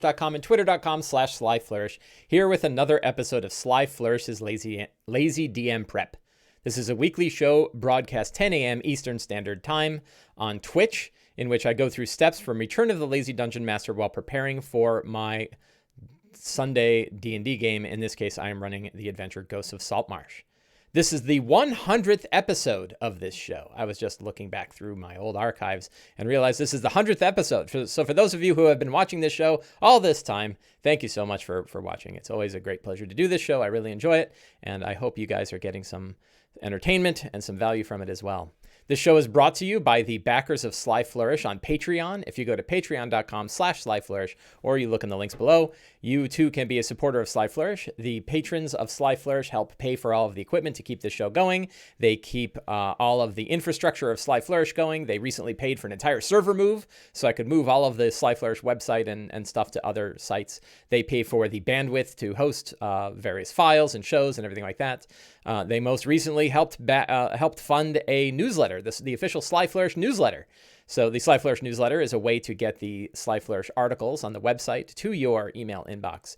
saltmarsh.com and twitter.com/slyflourish, here with another episode of Sly Flourish's Lazy DM Prep. This is a weekly show broadcast 10 a.m. Eastern Standard Time on Twitch, in which I go through steps from Return of the Lazy Dungeon Master while preparing for my Sunday D&D game. In this case, I am running the adventure Ghosts of Saltmarsh. This is the 100th episode of this show. I was just looking back through my old archives and realized this is the 100th episode. So for those of you who have been watching this show all this time, thank you so much for watching. It's always a great pleasure to do this show. I really enjoy it, and I hope you guys are getting some entertainment and some value from it as well. This show is brought to you by the backers of Sly Flourish on Patreon. If you go to patreon.com/slyflourish, or you look in the links below, you too can be a supporter of Sly Flourish. The patrons of Sly Flourish help pay for all of the equipment to keep this show going. They keep all of the infrastructure of Sly Flourish going. They recently paid for an entire server move, so I could move all of the Sly Flourish website and stuff to other sites. They pay for the bandwidth to host various files and shows and everything like that. They most recently helped fund a newsletter, the official Sly Flourish newsletter. So the Sly Flourish newsletter is a way to get the Sly Flourish articles on the website to your email inbox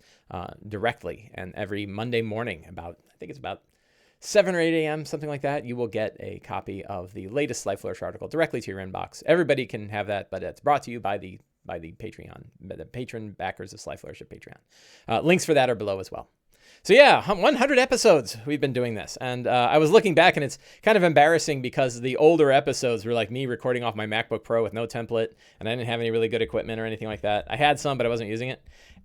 directly. And every Monday morning, I think it's about 7 or 8 a.m., something like that, you will get a copy of the latest Sly Flourish article directly to your inbox. Everybody can have that, but it's brought to you by the Patreon, the patron backers of Sly Flourish at Patreon. Links for that are below as well. So yeah, 100 episodes we've been doing this. And I was looking back, and it's kind of embarrassing because the older episodes were like me recording off my MacBook Pro with no template, and I didn't have any really good equipment or anything like that. I had some, but I wasn't using it.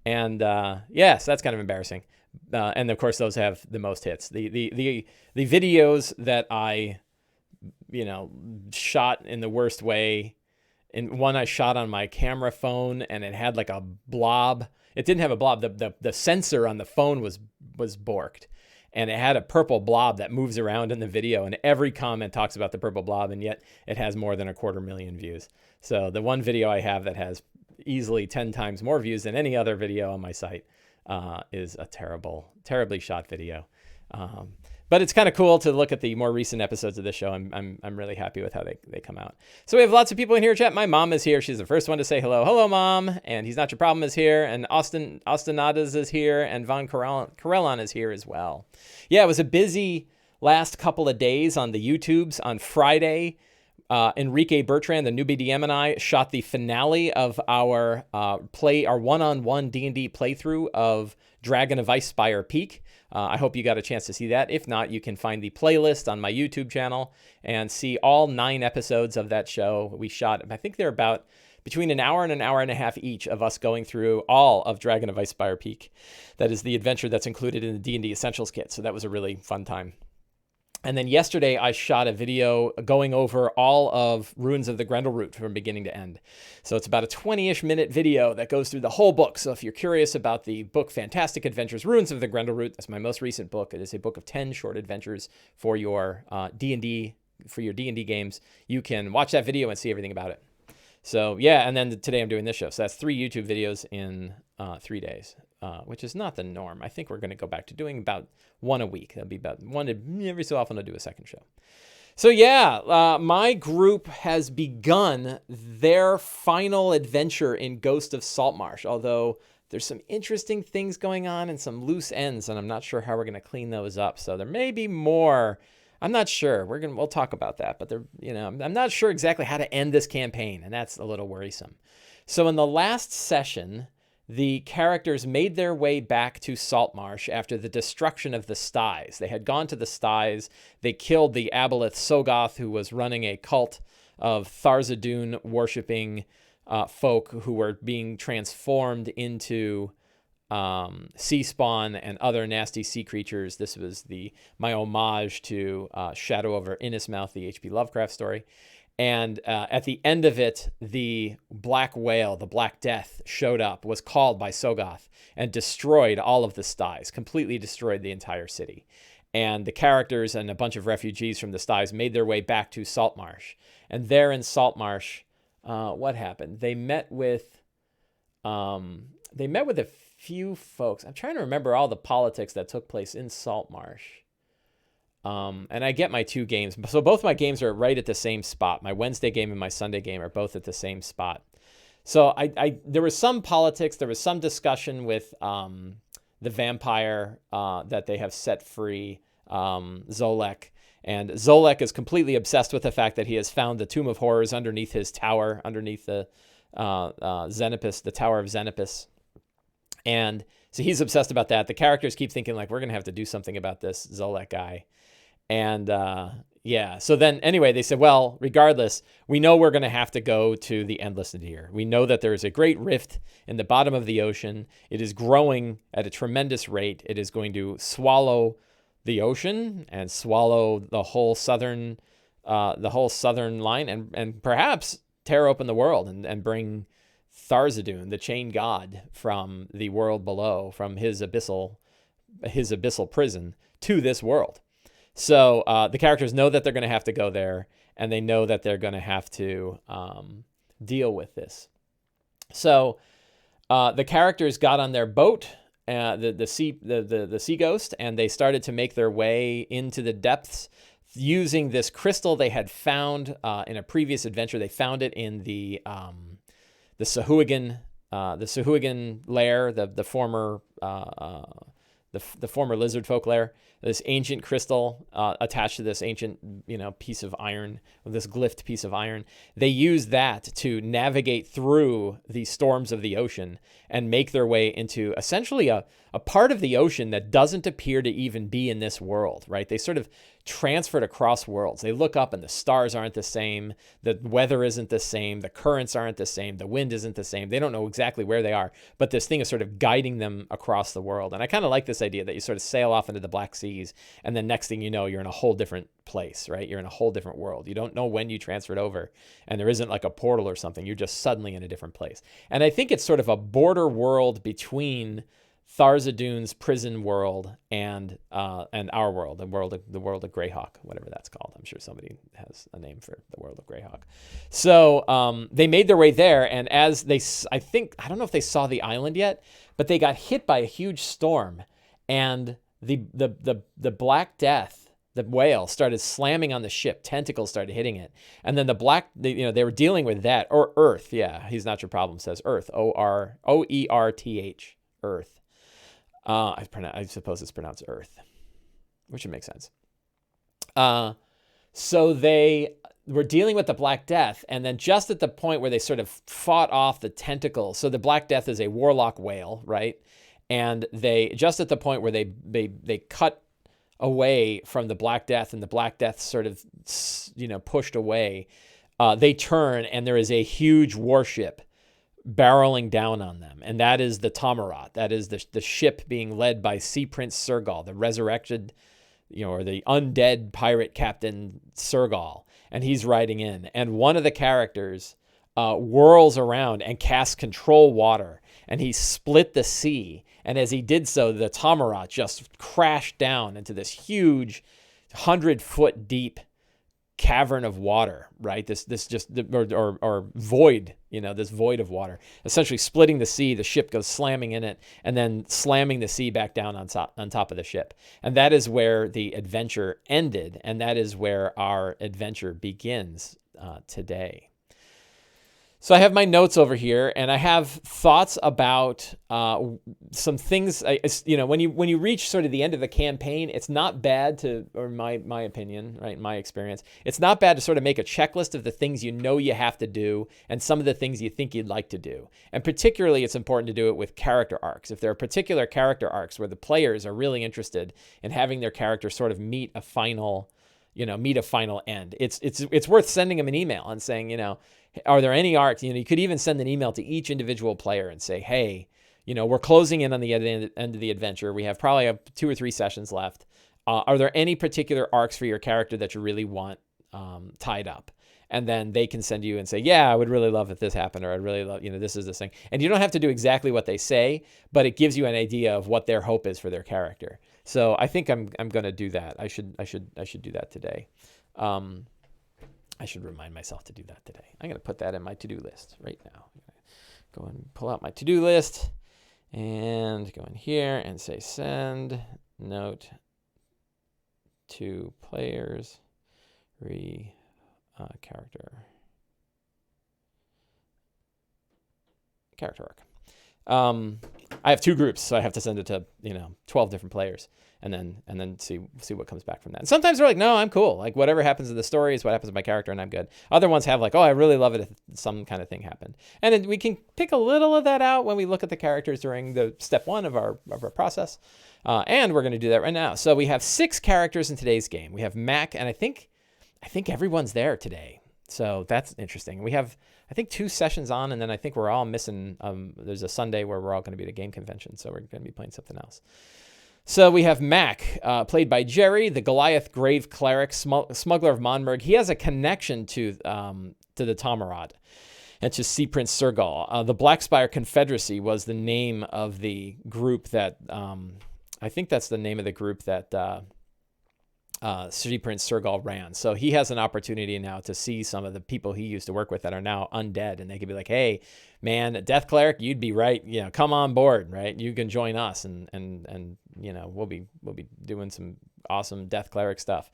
And so that's kind of embarrassing. And of course, those have the most hits. The videos that I, shot in the worst way. In one I shot on my camera phone, and it had like a blob. It didn't have a blob. The sensor on the phone was borked, and it had a purple blob that moves around in the video, and every comment talks about the purple blob, and yet it has more than 250,000 views. So the one video I have that has easily 10 times more views than any other video on my site is a terribly shot video. But it's kind of cool to look at the more recent episodes of this show. I'm really happy with how they come out. So we have lots of people in here chat. My mom is here. She's the first one to say hello. Hello, Mom. And He's Not Your Problem is here. And Austinadas is here. And Von Corellon is here as well. Yeah, it was a busy last couple of days on the YouTubes. On Friday, Enrique Bertrand, the newbie DM, and I shot the finale of our one-on-one D&D playthrough of Dragon of Icespire Peak. I hope you got a chance to see that. If not, you can find the playlist on my YouTube channel and see all 9 episodes of that show. We shot, I think they're about between an hour and an hour and a half each of us going through all of Dragon of Icespire Peak. That is the adventure that's included in the D&D Essentials kit. So that was a really fun time. And then yesterday, I shot a video going over all of Ruins of the Grendleroot from beginning to end. So it's about a 20-ish minute video that goes through the whole book. So if you're curious about the book Fantastic Adventures, Ruins of the Grendleroot, that's my most recent book. It is a book of 10 short adventures for your D&D games. You can watch that video and see everything about it. So yeah, and then today I'm doing this show. So that's 3 YouTube videos in 3 days. Which is not the norm. I think we're going to go back to doing about 1 a week. That'll be about 1 every so often. I'll do a second show. So yeah, my group has begun their final adventure in Ghost of Saltmarsh, although there's some interesting things going on and some loose ends, and I'm not sure how we're going to clean those up. So there may be more. I'm not sure. We'll talk about that, but I'm not sure exactly how to end this campaign, and that's a little worrisome. So in the last session, the characters made their way back to Saltmarsh after the destruction of the Styes. They had gone to the Styes. They killed the Aboleth Sogoth, who was running a cult of Tharizdun worshipping folk who were being transformed into sea spawn and other nasty sea creatures. This was my homage to Shadow over Innismouth, the H.P. Lovecraft story. And at the end of it, the Black Whale, the Black Death, showed up, was called by Sogoth, and destroyed all of the Styes, completely destroyed the entire city. And the characters and a bunch of refugees from the Styes made their way back to Saltmarsh. And there in Saltmarsh, what happened? They met with a few folks. I'm trying to remember all the politics that took place in Saltmarsh. And I get my 2 games. So both my games are right at the same spot. My Wednesday game and my Sunday game are both at the same spot. So there was some politics. There was some discussion with the vampire that they have set free, Zolek. And Zolek is completely obsessed with the fact that he has found the Tomb of Horrors underneath his tower, underneath the Xenopus, the Tower of Xenopus. And so he's obsessed about that. The characters keep thinking, like, we're going to have to do something about this Zolek guy. And yeah, so then anyway, they said, well, regardless, we know we're going to have to go to the Endless Nadir. We know that there is a great rift in the bottom of the ocean. It is growing at a tremendous rate. It is going to swallow the ocean and swallow the whole southern line, and perhaps tear open the world and bring Tharizdun, the chain god, from the world below, from his abyssal prison to this world. So the characters know that they're going to have to go there, and they know that they're going to have to deal with this. So the characters got on their boat, the sea ghost, and they started to make their way into the depths using this crystal they had found in a previous adventure. They found it in the Sahuagin lair, the former lizard folk lair. This ancient crystal attached to this ancient, piece of iron, this glyphed piece of iron. They use that to navigate through the storms of the ocean and make their way into essentially a part of the ocean that doesn't appear to even be in this world, right? They sort of transferred across worlds. They look up and the stars aren't the same. The weather isn't the same. The currents aren't the same. The wind isn't the same. They don't know exactly where they are, but this thing is sort of guiding them across the world. And I kind of like this idea that you sort of sail off into the Black Seas, and then next thing you know, you're in a whole different place, right? You're in a whole different world. You don't know when you transferred over, and there isn't like a portal or something. You're just suddenly in a different place. And I think it's sort of a border world between Tharizdun's prison world and our world, the world of Greyhawk, whatever that's called. I'm sure somebody has a name for the world of Greyhawk. So they made their way there, and as they, I don't know if they saw the island yet, but they got hit by a huge storm, and the Black Death, the whale, started slamming on the ship. Tentacles started hitting it, and then they were dealing with that, or Earth. Yeah, he's not your problem says Earth, Oerth, Earth. I suppose it's pronounced Earth, which would make sense. So they were dealing with the Black Death, and then just at the point where they sort of fought off the tentacles. So the Black Death is a warlock whale, right? And they just at the point where they cut away from the Black Death, and the Black Death sort of pushed away. They turn, and there is a huge warship barreling down on them, and that is the Tammeraut. That is the ship being led by Sea Prince Sergal, the resurrected, or the undead pirate captain Sergal, and he's riding in. And one of the characters whirls around and casts control water, and he split the sea. And as he did so, the Tammeraut just crashed down into this huge 100-foot deep cavern of water, right? This just or void, this void of water, essentially splitting the sea. The ship goes slamming in it, and then slamming the sea back down on top of the ship. And that is where the adventure ended, and that is where our adventure begins today. So I have my notes over here, and I have thoughts about some things. When you reach sort of the end of the campaign, it's not bad to, or my opinion, right, my experience, it's not bad to sort of make a checklist of the things you have to do and some of the things you think you'd like to do. And particularly, it's important to do it with character arcs. If there are particular character arcs where the players are really interested in having their character sort of meet a final end, it's worth sending them an email and saying, are there any arcs? You could even send an email to each individual player and say, hey, we're closing in on the end of the adventure. We have probably 2 or 3 sessions left. Are there any particular arcs for your character that you really want tied up? And then they can send you and say, yeah, I would really love if this happened, or I'd really love, this is this thing. And you don't have to do exactly what they say, but it gives you an idea of what their hope is for their character. So I think I'm going to do that. I should do that today. I should remind myself to do that today. I'm going to put that in my to-do list right now. Go and pull out my to-do list and go in here and say send note to players character character arc. I have 2 groups, so I have to send it to 12 different players, and then see what comes back from that. And sometimes they're like, no, I'm cool. Like whatever happens in the story is what happens to my character, and I'm good. Other ones have like, oh, I really love it if some kind of thing happened, and then we can pick a little of that out when we look at the characters during the step 1 of our process, and we're going to do that right now. So we have 6 characters in today's game. We have Mac, and I think everyone's there today, so that's interesting. We have, I think, 2 sessions on, and then I think we're all missing. There's a Sunday where we're all going to be at a game convention, so we're going to be playing something else. So we have Mac, played by Jerry, the Goliath Grave Cleric, smuggler of Monmerg. He has a connection to the Tammeraut and to Sea Prince Sergal. The Blackspire Confederacy was the name of the group that, I think that's the name of the group that Sea Prince Sergal ran. So he has an opportunity now to see some of the people he used to work with that are now undead, and they could be like, hey, man, Death Cleric, you'd be right, come on board, right? You can join us, and we'll be doing some awesome Death Cleric stuff.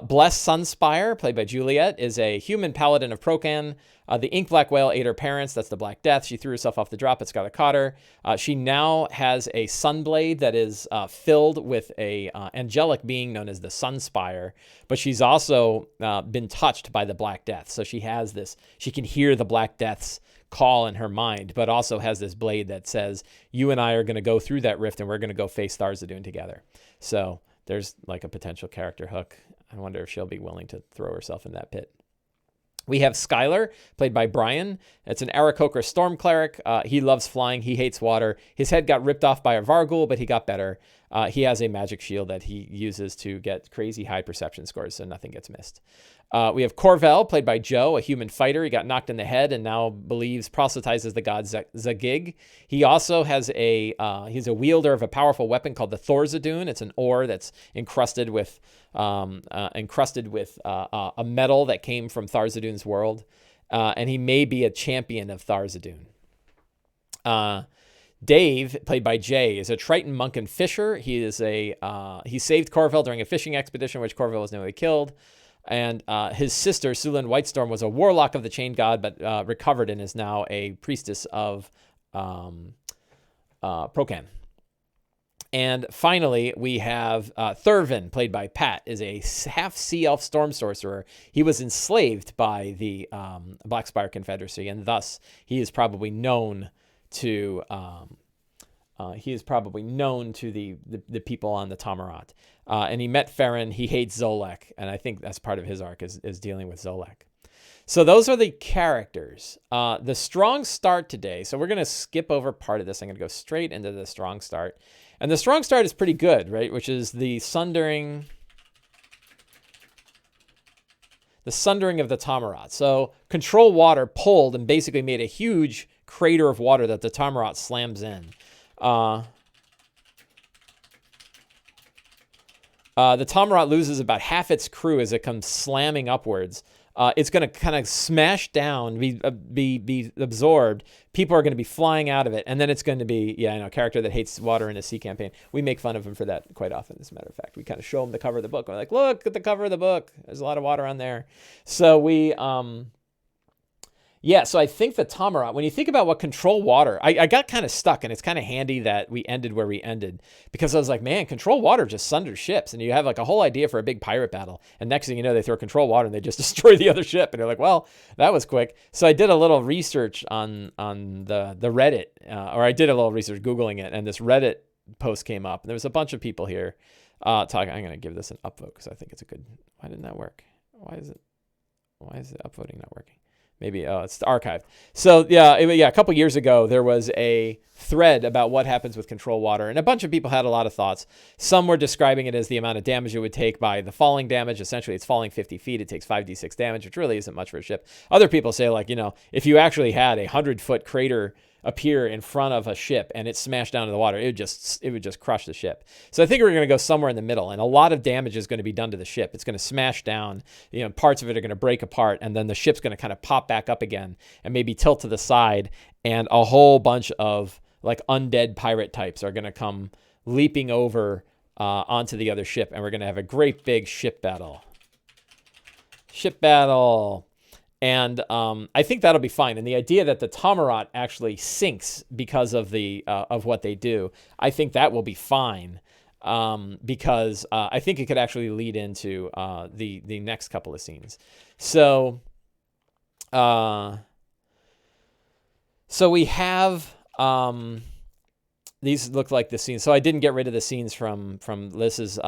Blessed Sunspire, played by Juliet, is a human paladin of Procan. The Ink Black Whale ate her parents. That's the Black Death. She threw herself off the drop. It's got a caught her. She now has a Sunblade that is filled with a angelic being known as the Sunspire, but she's also been touched by the Black Death. So she has this, she can hear the Black Death's call in her mind, but also has this blade that says, you and I are going to go through that rift, and we're going to go face Tharizdun together. So there's like a potential character hook. I wonder if she'll be willing to throw herself in that pit. We have Skylar, played by Brian. It's an Aarakocra Storm Cleric. He loves flying. He hates water. His head got ripped off by a Varghul, but he got better. He has a magic shield that he uses to get crazy high perception scores, so nothing gets missed. We have Corvel, played by Joe, a human fighter. He got knocked in the head and now proselytizes the god Zagig. He also has he's a wielder of a powerful weapon called the Tharizdun. It's an ore that's encrusted with a metal that came from Tharizdun's world. And he may be a champion of Tharizdun. Dave, played by Jay, is a Triton monk and fisher. He saved Corvel during a fishing expedition, which Corvel was nearly killed. And his sister, Sulin Whitestorm, was a warlock of the Chain God, but recovered and is now a priestess of Procan. And finally, we have Thurvin, played by Pat, is a half sea elf storm sorcerer. He was enslaved by the Blackspire Confederacy, and thus he is probably known to the people on the Tammeraut. And he met Farron. He hates Zolek, and I think that's part of his arc is dealing with Zolek. So those are the characters. The strong start today. So we're going to skip over part of this. I'm going to go straight into the strong start. And the strong start is pretty good, right? Which is the sundering of the Tammeraut. So Control Water pulled and basically made a huge crater of water that the Tammeraut slams in. The Tammeraut loses about half its crew as it comes slamming upwards. It's going to kind of smash down, be absorbed. People are going to be flying out of it. And then it's going to be, a character that hates water in a sea campaign. We make fun of him for that quite often, as a matter of fact. We kind of show him the cover of the book. We're like, look at the cover of the book. There's a lot of water on there. So we... so I think the Tammeraut, when you think about what Control Water, I got kind of stuck, and it's kind of handy that we ended where we ended, because I was like, man, Control Water just sunders ships, and you have like a whole idea for a big pirate battle, and next thing you know, they throw Control Water and they just destroy the other ship, and you're like, well, that was quick. So I did a little research on the Reddit, or I did a little research Googling it, and this Reddit post came up, and there was a bunch of people here talking. I'm going to give this an upvote because I think it's a good. Why didn't that work? Why is the upvoting not working? Maybe it's archived. So a couple years ago, there was a thread about what happens with Control Water, and a bunch of people had a lot of thoughts. Some were describing it as the amount of damage it would take by the falling damage. Essentially, it's falling 50 feet. It takes 5d6 damage, which really isn't much for a ship. Other people say, like, if you actually had a 100-foot crater appear in front of a ship and it smashed down to the water, it would just crush the ship. So I think we're going to go somewhere in the middle, and a lot of damage is going to be done to the ship. It's going to smash down, parts of it are going to break apart, and then the ship's going to kind of pop back up again and maybe tilt to the side, and a whole bunch of like undead pirate types are going to come leaping over onto the other ship, and we're going to have a great big ship battle. And I think that'll be fine. And the idea that the Tammeraut actually sinks because of the of what they do, I think that will be fine, because I think it could actually lead into the next couple of scenes. So we have these look like the scenes. So I didn't get rid of the scenes from Liz's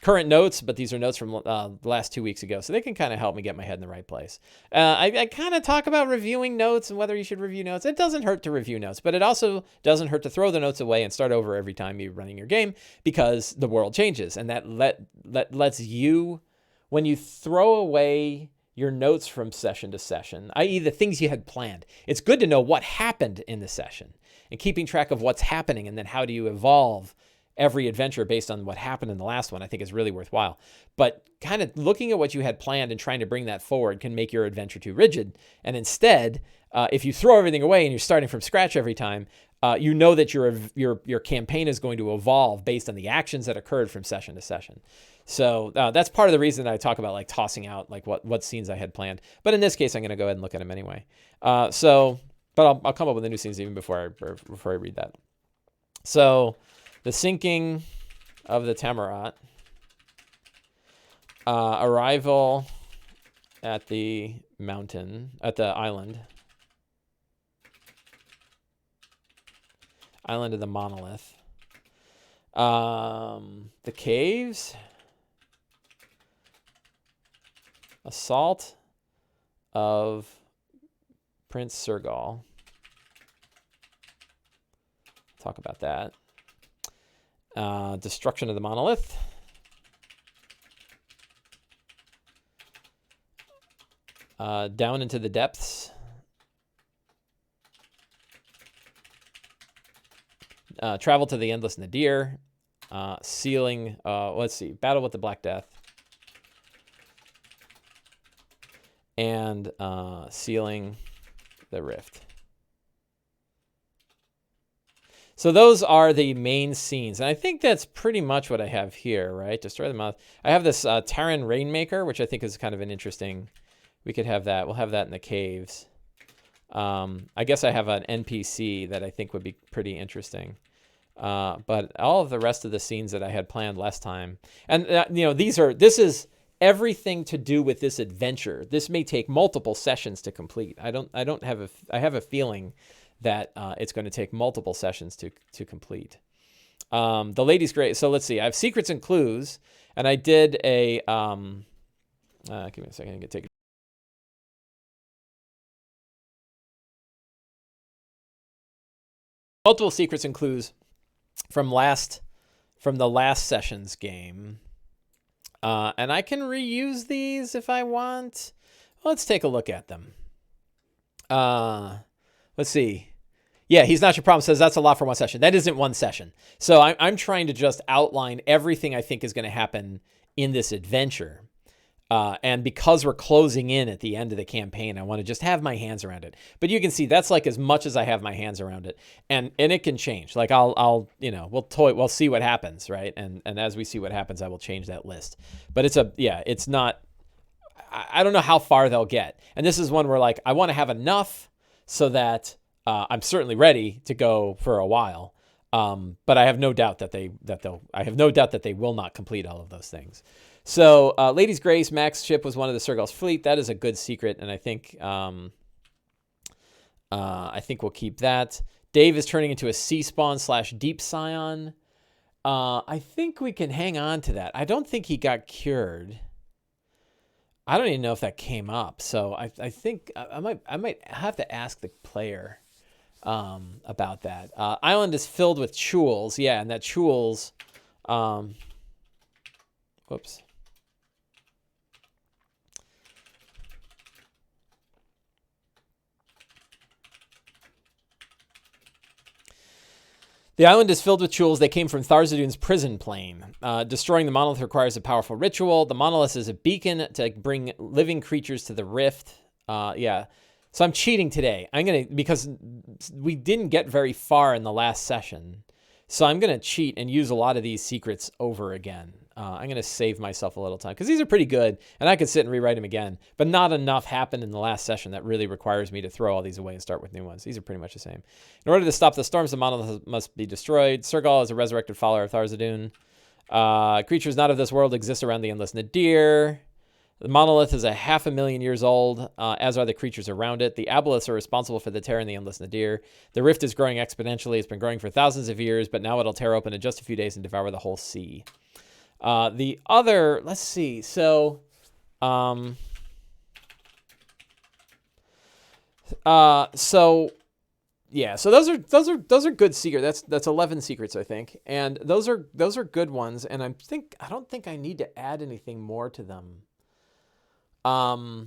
current notes, but these are notes from the last 2 weeks ago. So they can kind of help me get my head in the right place. I kind of talk about reviewing notes and whether you should review notes. It doesn't hurt to review notes, but it also doesn't hurt to throw the notes away and start over every time you're running your game, because the world changes. And that lets you, when you throw away your notes from session to session, i.e. the things you had planned, it's good to know what happened in the session. And keeping track of what's happening, and then how do you evolve every adventure based on what happened in the last one, I think is really worthwhile. But kind of looking at what you had planned and trying to bring that forward can make your adventure too rigid. And instead, if you throw everything away and you're starting from scratch every time, you know that your campaign is going to evolve based on the actions that occurred from session to session. So that's part of the reason that I talk about like tossing out like what scenes I had planned. But in this case, I'm going to go ahead and look at them anyway. But I'll come up with the new scenes even before I read that. So, the sinking of the Tammeraut, arrival at the island of the monolith, the caves, assault of Prince Sergal. Talk about that. Destruction of the monolith. Down into the depths. Travel to the endless nadir. Sealing. Let's see. Battle with the Black Death. And sealing the rift. So those are the main scenes. And I think that's pretty much what I have here, right? Destroy the mouth. I have this Terran Rainmaker, which I think is kind of an interesting... We could have that. We'll have that in the caves. I guess I have an NPC that I think would be pretty interesting. But all of the rest of the scenes that I had planned last time... And, this is everything to do with this adventure. This may take multiple sessions to complete. I have a feeling that it's going to take multiple sessions to complete. The Lady's Grace. So let's see. I have secrets and clues, and I did a. Give me a second. I can take multiple secrets and clues from the last session's game, and I can reuse these if I want. Let's take a look at them. Let's see. Yeah, he's not your problem. Says that's a lot for one session. That isn't one session. So I'm trying to just outline everything I think is going to happen in this adventure. And because we're closing in at the end of the campaign, I want to just have my hands around it. But you can see that's like as much as I have my hands around it, and it can change. Like we'll see what happens, right? And as we see what happens, I will change that list. But it's not. I don't know how far they'll get. And this is one where like I want to have enough so that I'm certainly ready to go for a while. But I have no doubt that they will not complete all of those things. So, Lady's Grace, Mac's ship was one of the Sergal's fleet. That is a good secret, and I think we'll keep that. Dave is turning into a sea spawn / deep scion. I think we can hang on to that. I don't think he got cured. I don't even know if that came up. So I think I might have to ask the player about that. Island is filled with chewels. Yeah, and that chewels. Whoops. The island is filled with chewels. They came from Tharzadun's prison plane. Destroying the monolith requires a powerful ritual. The monolith is a beacon to bring living creatures to the rift. Yeah. So I'm cheating today. Because we didn't get very far in the last session. So I'm going to cheat and use a lot of these secrets over again. I'm going to save myself a little time because these are pretty good, and I could sit and rewrite them again, but not enough happened in the last session that really requires me to throw all these away and start with new ones. These are pretty much the same. In order to stop the storms, the monolith must be destroyed. Sergal is a resurrected follower of Tharizdun. Creatures not of this world exist around the Endless Nadir. The monolith is 500,000 years old, as are the creatures around it. The aboleths are responsible for the tear in the Endless Nadir. The rift is growing exponentially. It's been growing for thousands of years, but now it'll tear open in just a few days and devour the whole sea. The other, let's see. So, yeah. So those are good secrets. That's 11 secrets, I think, and those are good ones. And I don't think I need to add anything more to them. I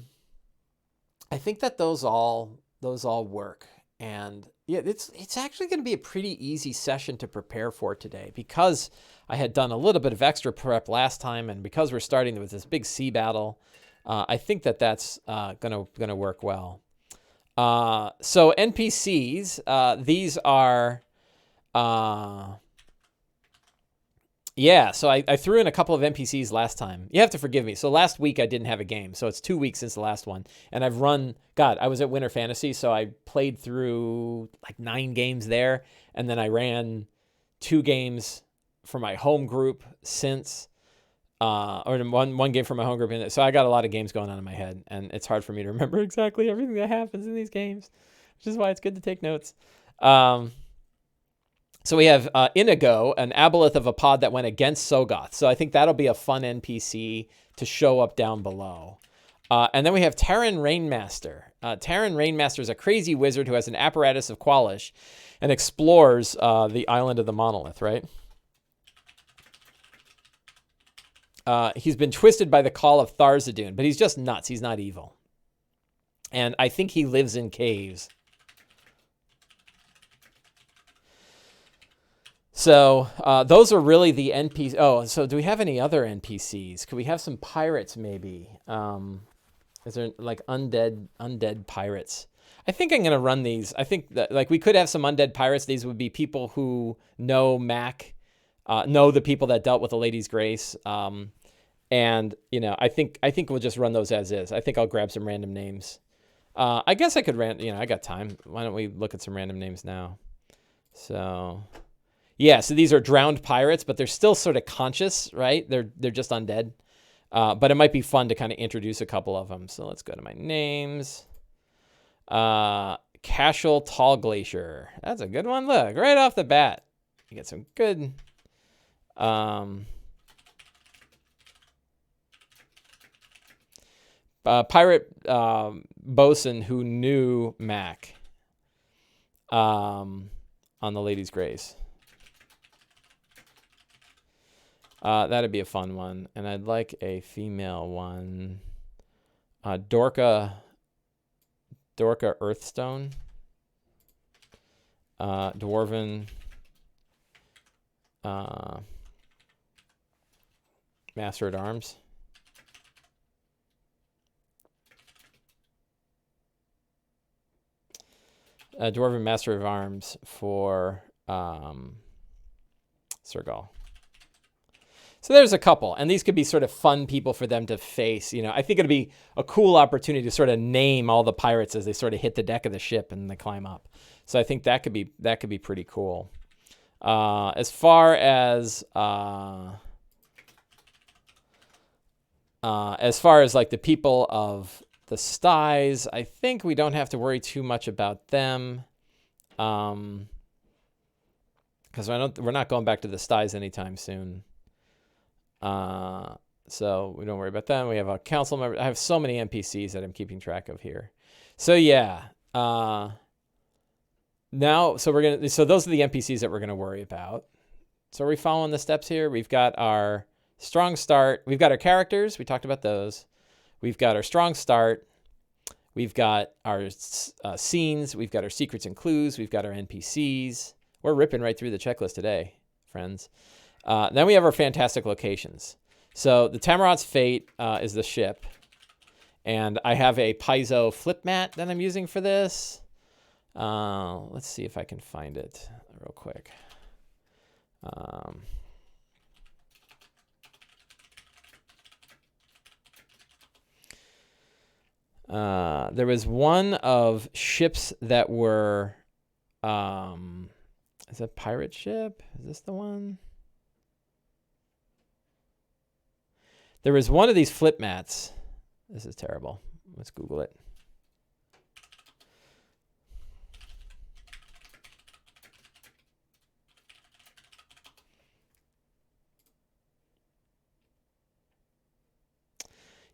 think that those all work, and yeah, it's actually going to be a pretty easy session to prepare for today because I had done a little bit of extra prep last time, and because we're starting with this big sea battle, I think that that's gonna work well. So NPCs, these are. Yeah, so I threw in a couple of NPCs last time. You have to forgive me. So last week I didn't have a game, so it's 2 weeks since the last one. And I've run, I was at Winter Fantasy, so I played through like 9 games there. And then I ran 2 games for my home group since, or one game for my home group. So I got a lot of games going on in my head, and it's hard for me to remember exactly everything that happens in these games, which is why it's good to take notes. So we have Inigo, an aboleth of a pod that went against Sogoth. So I think that'll be a fun NPC to show up down below. And then we have Terran Rainmaster. Terran Rainmaster is a crazy wizard who has an apparatus of Qualish and explores the island of the monolith, right? He's been twisted by the call of Tharizdun, but he's just nuts. He's not evil. And I think he lives in caves. So those are really the NPCs. Oh, so do we have any other NPCs? Could we have some pirates maybe? Is there like undead pirates? I think I'm going to run these. I think that like we could have some undead pirates. These would be people who know Mac, know the people that dealt with the Lady's Grace. And, you know, I think we'll just run those as is. I think I'll grab some random names. I guess I could I got time. Why don't we look at some random names now? So... yeah, so these are drowned pirates, but they're still sort of conscious, right? They're just undead. But it might be fun to kind of introduce a couple of them. So let's go to my names. Cashel Tall Glacier. That's a good one. Look, right off the bat. You get some good... pirate bosun who knew Mac on the Lady's Grace. That'd be a fun one. And I'd like a female one. Dorka Earthstone. Dwarven. Master at Arms. Dwarven Master of Arms for Sergal. So there's a couple, and these could be sort of fun people for them to face. You know, I think it'd be a cool opportunity to sort of name all the pirates as they sort of hit the deck of the ship and they climb up. So I think that could be pretty cool. As far as like the people of the Styes, I think we don't have to worry too much about them, because we're not going back to the Styes anytime soon. So we don't worry about that. We have a council member. I have so many NPCs that I'm keeping track of here. So yeah. So those are the NPCs that we're gonna worry about. So are we following the steps here? We've got our strong start. We've got our characters. We talked about those. We've got our strong start. We've got our scenes. We've got our secrets and clues. We've got our NPCs. We're ripping right through the checklist today, friends. Then we have our fantastic locations. So the Tammeraut's Fate is the ship. And I have a piezo flip mat that I'm using for this. Let's see if I can find it real quick. There was one of ships that were, is it a pirate ship? Is this the one? There was one of these flip mats. This is terrible. Let's Google it.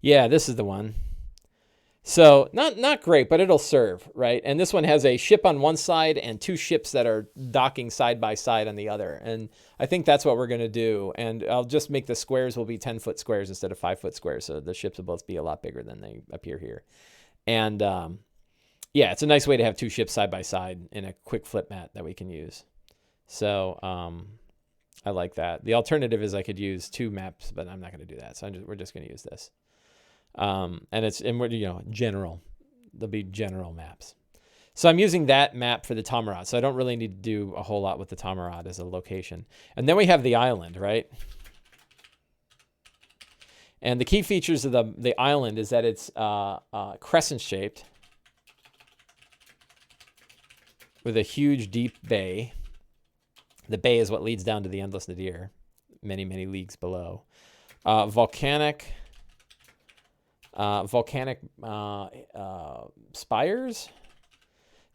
Yeah, this is the one. So not great, but it'll serve, right? And this one has a ship on one side and two ships that are docking side by side on the other. And I think that's what we're going to do. And I'll just make the squares will be 10-foot squares instead of 5-foot squares. So the ships will both be a lot bigger than they appear here. And yeah, it's a nice way to have two ships side by side in a quick flip mat that we can use. So I like that. The alternative is I could use two maps, but I'm not going to do that. So we're just going to use this. And we're, general, there'll be general maps. So I'm using that map for the Tammeraut. So I don't really need to do a whole lot with the Tammeraut as a location. And then we have the island, right? And the key features of the island is that it's crescent shaped with a huge deep bay. The bay is what leads down to the endless nadir, many, many leagues below. Volcanic spires,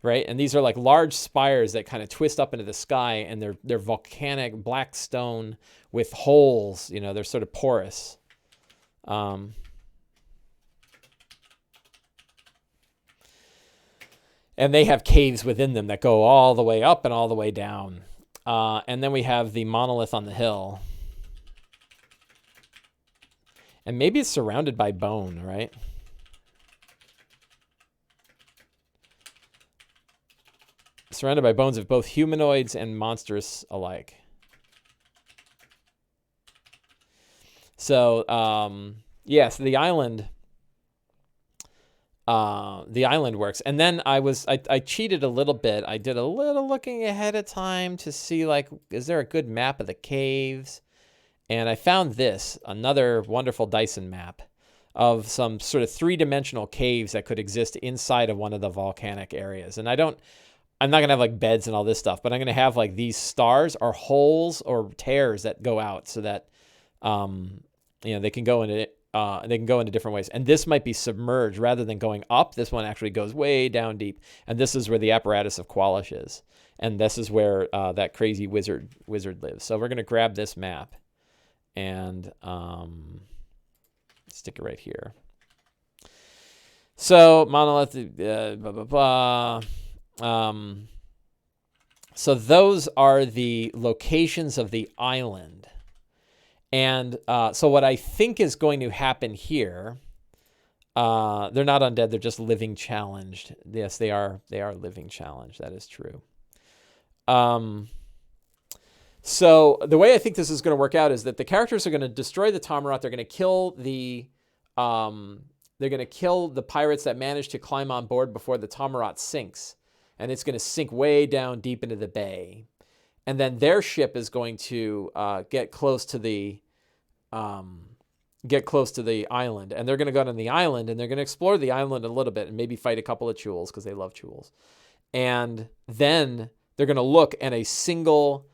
right? And these are like large spires that kind of twist up into the sky, and they're volcanic black stone with holes. They're sort of porous. And they have caves within them that go all the way up and all the way down. And then we have the monolith on the hill. And maybe it's surrounded by bone, right? Surrounded by bones of both humanoids and monsters alike. So, yeah, so the island works. And then I cheated a little bit. I did a little looking ahead of time to see, like, is there a good map of the caves? And I found another wonderful Dyson map of some sort of three-dimensional caves that could exist inside of one of the volcanic areas. And I'm not going to have like beds and all this stuff, but I'm going to have like these stars or holes or tears that go out so that, they can go into it. They can go into different ways. And this might be submerged rather than going up. This one actually goes way down deep. And this is where the apparatus of Qualish is. And this is where that crazy wizard lives. So we're going to grab this map and stick it right here. So monolith, blah, blah, blah. So those are the locations of the island. And so what I think is going to happen here, they're not undead, they're just living challenged. Yes, they are living challenged. That is true. So the way I think this is going to work out is that the characters are going to destroy the Tammeraut. They're going to kill the pirates that manage to climb on board before the Tammeraut sinks, and it's going to sink way down deep into the bay. And then their ship is going to get close to the island, and they're going to go on the island, and they're going to explore the island a little bit, and maybe fight a couple of chuls because they love chuls. And then they're going to look, and a single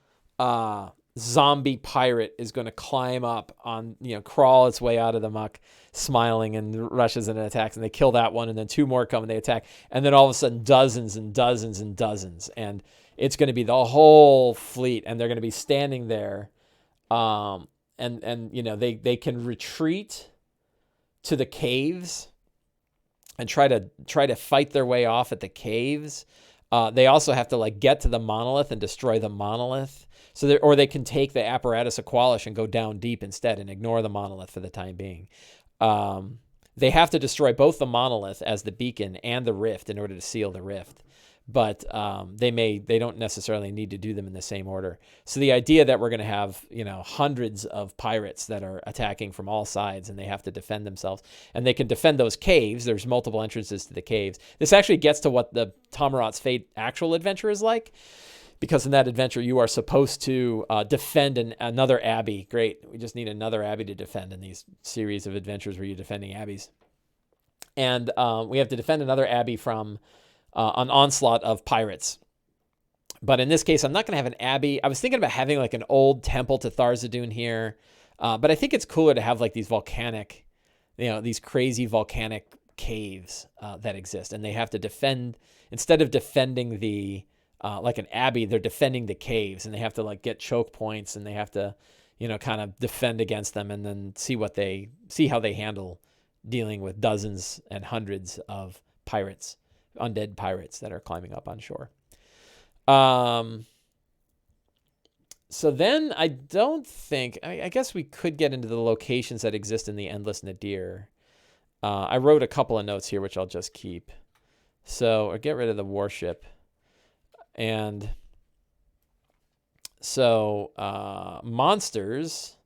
zombie pirate is going to climb up on, crawl its way out of the muck, smiling, and rushes and attacks, and they kill that one, and then two more come and they attack, and then all of a sudden dozens and dozens and dozens, and it's going to be the whole fleet, and they're going to be standing there, and they can retreat to the caves and try to fight their way off at the caves. They also have to get to the monolith and destroy the monolith. Or they can take the apparatus of Qualish and go down deep instead and ignore the monolith for the time being. They have to destroy both the monolith as the beacon and the rift in order to seal the rift. But they don't necessarily need to do them in the same order. So the idea that we're going to have hundreds of pirates that are attacking from all sides, and they have to defend themselves, and they can defend those caves. There's multiple entrances to the caves. This actually gets to what the Tammeraut's Fate actual adventure is like, because in that adventure you are supposed to defend another abbey. Great, we just need another abbey to defend in these series of adventures where you're defending abbeys. And we have to defend another abbey from an onslaught of pirates. But in this case, I'm not going to have an abbey. I was thinking about having like an old temple to Tharizdun here. But I think it's cooler to have like these volcanic, these crazy volcanic caves that exist. And they have to defend, instead of defending the, like an abbey, they're defending the caves. And they have to like get choke points, and they have to, kind of defend against them, and then see how they handle dealing with dozens and hundreds of pirates, undead pirates that are climbing up on shore. So then I don't think, I guess we could get into the locations that exist in the Endless Nadir. I wrote a couple of notes here, which I'll just keep. So, or get rid of the warship. And so, monsters,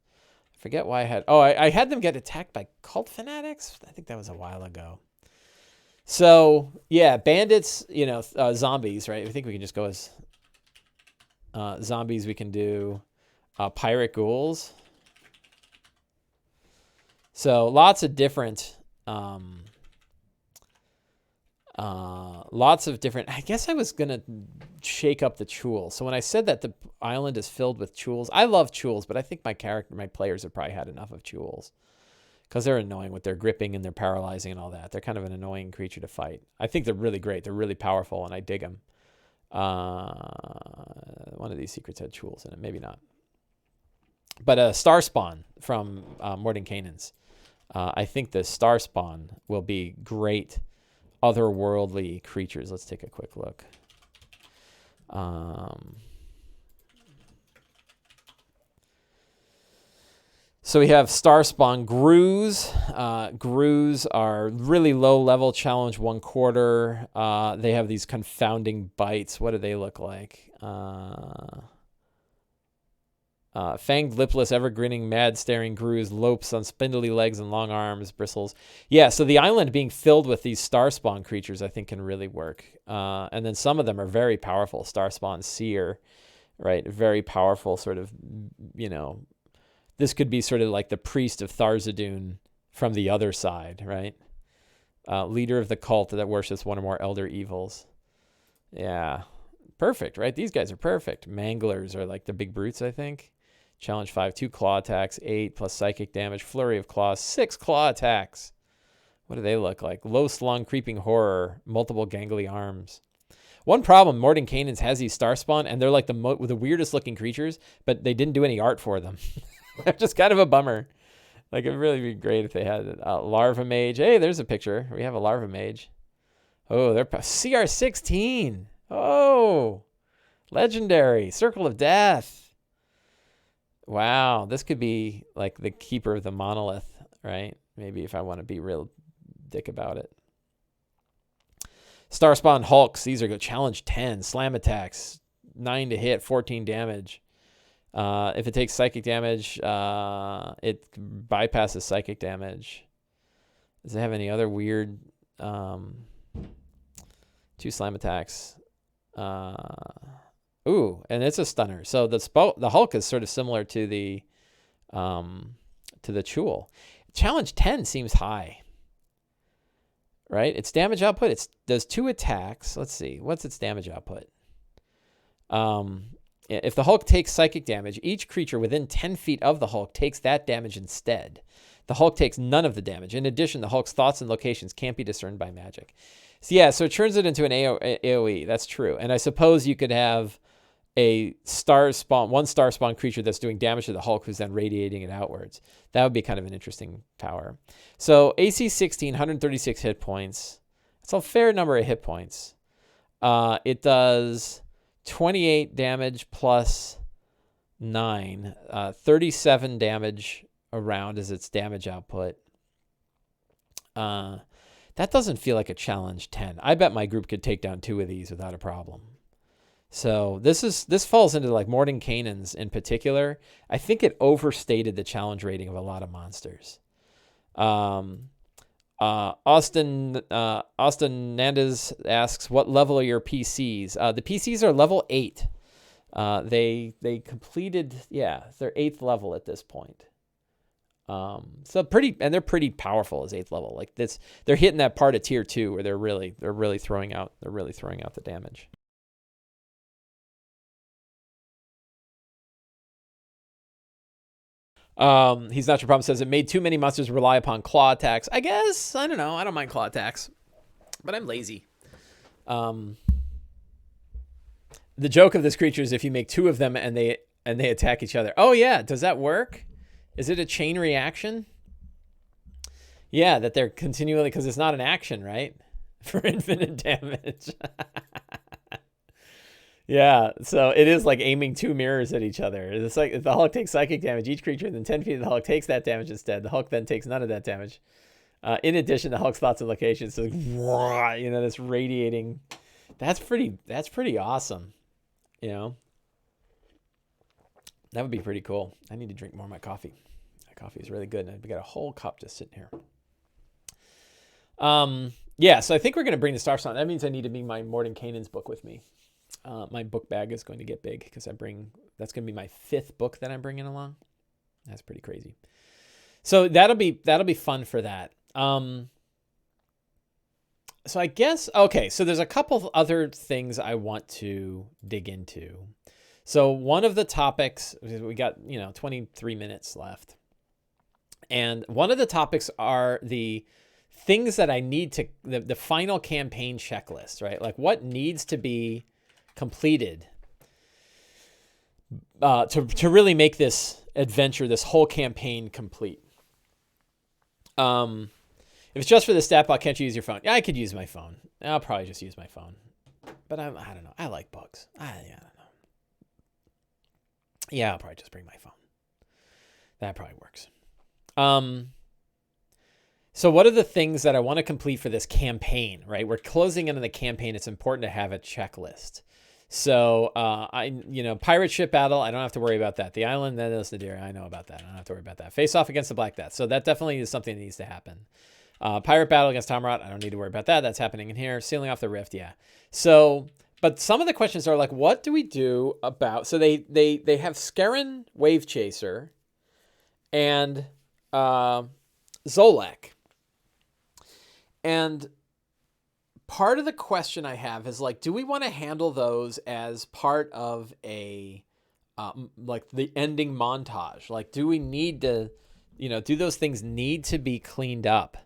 I forget why I had them get attacked by cult fanatics. I think that was a while ago. So, yeah, bandits, zombies, right? I think we can just go as zombies. We can do pirate ghouls. So, lots of different, I guess I was going to shake up the chul. So, when I said that the island is filled with chuls, I love chuls, but I think my players have probably had enough of chuls. Because they're annoying with their gripping and their paralyzing and all that. They're kind of an annoying creature to fight. I think they're really great. They're really powerful, and I dig them. One of these secrets had chuls in it. Maybe not. But Star Spawn from Mordenkainen's. I think the Star Spawn will be great otherworldly creatures. Let's take a quick look. So we have Starspawn Grues. Grues are really low level, challenge 1/4. They have these confounding bites. What do they look like? Fanged, lipless, ever-grinning, mad-staring Grues, lopes on spindly legs and long arms, bristles. Yeah, so the island being filled with these Starspawn creatures, I think, can really work. And then some of them are very powerful. Starspawn Seer, right? Very powerful sort of, this could be sort of like the priest of Tharizdun from the other side, right? Leader of the cult that worships one or more elder evils. Yeah, perfect, right? These guys are perfect. Manglers are like the big brutes, I think. Challenge 5, 2 claw attacks, 8 plus psychic damage, flurry of claws, 6 claw attacks. What do they look like? Low slung, creeping horror, multiple gangly arms. One problem, Mordenkainen's has these Starspawn, and they're like the weirdest looking creatures, but they didn't do any art for them. They're just kind of a bummer. Like, it'd really be great if they had a Larva Mage. Hey, there's a picture. We have a Larva Mage. Oh, they're CR16. Oh, legendary. Circle of Death. Wow, this could be like the keeper of the monolith, right? Maybe if I want to be real dick about it. Starspawn Hulks. These are good. Challenge 10. Slam attacks. 9 to hit. 14 damage. If it takes psychic damage, it bypasses psychic damage. Does it have any other weird 2 slam attacks? Ooh, and it's a stunner. So the Hulk is sort of similar to the Chul. Challenge 10 seems high. Right? Its damage output, it does 2 attacks. Let's see. What's its damage output? If the Hulk takes psychic damage, each creature within 10 feet of the Hulk takes that damage instead. The Hulk takes none of the damage. In addition, the Hulk's thoughts and locations can't be discerned by magic. So yeah, so it turns it into an AoE. That's true. And I suppose you could have one Starspawn creature that's doing damage to the Hulk who's then radiating it outwards. That would be kind of an interesting power. So AC 16, 136 hit points. It's a fair number of hit points. It does 28 damage plus 9. 37 damage around is its damage output. That doesn't feel like a challenge 10. I bet my group could take down 2 of these without a problem. So this falls into like Mordenkainen's in particular. I think it overstated the challenge rating of a lot of monsters. Austin Nandez asks, what level are your PCs? The PCs are level 8. They completed, they're 8th level at this point. So pretty, and they're pretty powerful as 8th level. Like this, they're hitting that part of tier 2 where they're really throwing out the damage. He's not your problem. Says it made too many monsters rely upon claw attacks. I guess, I don't know. I don't mind claw attacks, but I'm lazy. The joke of this creature is if you make 2 of them and they attack each other. Oh yeah, does that work? Is it a chain reaction? Yeah, that they're continually, because it's not an action, right? For infinite damage. Yeah, so it is like aiming 2 mirrors at each other. It's like if the Hulk takes psychic damage, each creature within 10 feet of the Hulk takes that damage instead. The Hulk then takes none of that damage. In addition, the Hulk's thoughts and locations, so you know, this radiating. That's pretty awesome. You know, that would be pretty cool. I need to drink more of my coffee. My coffee is really good, and we got a whole cup just sitting here. Yeah, so I think we're going to bring the Star Song. That means I need to bring my Mordenkainen's book with me. My book bag is going to get big because that's going to be my 5th book that I'm bringing along. That's pretty crazy. So that'll be fun for that. So I guess, okay, so there's a couple other things I want to dig into. So one of the topics, we got, 23 minutes left. And one of the topics are the things that I need to, the final campaign checklist, right? Like what needs to be completed to really make this adventure, this whole campaign complete. If it's just for the stat block, can't you use your phone? Yeah, I could use my phone. I'll probably just use my phone. But I don't know. I like books. I don't know. Yeah, I'll probably just bring my phone. That probably works. So what are the things that I want to complete for this campaign, right? We're closing in on the campaign. It's important to have a checklist. So, pirate ship battle, I don't have to worry about that. The island, that is Nadira, I know about that. I don't have to worry about that. Face off against the Black Death. So that definitely is something that needs to happen. Pirate battle against Tammeraut, I don't need to worry about that. That's happening in here. Sealing off the rift, yeah. So, but some of the questions are like, what do we do about, so they have Scarran Wave Chaser and Zolek. And part of the question I have is like, do we want to handle those as part of a, like the ending montage? Like, do we need to, do those things need to be cleaned up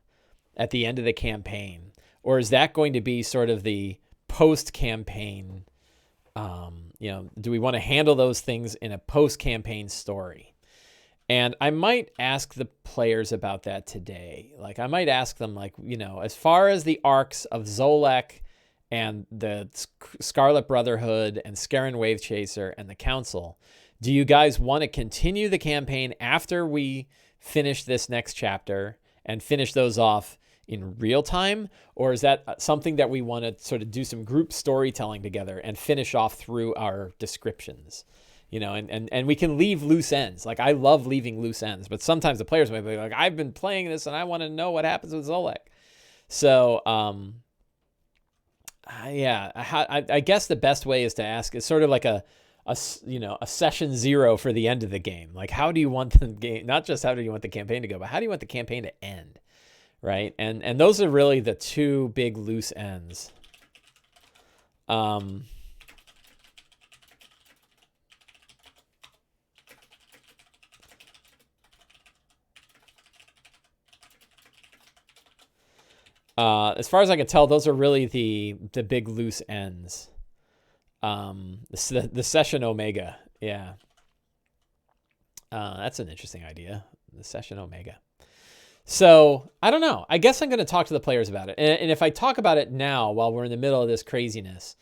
at the end of the campaign? Or is that going to be sort of the post-campaign, do we want to handle those things in a post-campaign story? And I might ask the players about that today. Like I might ask them like, as far as the arcs of Zolek and the Scarlet Brotherhood and Scarran Wave Chaser and the Council, do you guys want to continue the campaign after we finish this next chapter and finish those off in real time? Or is that something that we want to sort of do some group storytelling together and finish off through our descriptions? And we can leave loose ends. Like I love leaving loose ends, but sometimes the players might be like, I've been playing this and I want to know what happens with Zolek. So, I guess the best way is to ask, it's sort of like a session 0 for the end of the game. Like, how do you want the game, not just how do you want the campaign to go, but how do you want the campaign to end? Right. And those are really the 2 big loose ends. As far as I can tell, those are really the big loose ends. The Session Omega, yeah. That's an interesting idea, the Session Omega. So, I don't know. I guess I'm going to talk to the players about it. And if I talk about it now while we're in the middle of this craziness,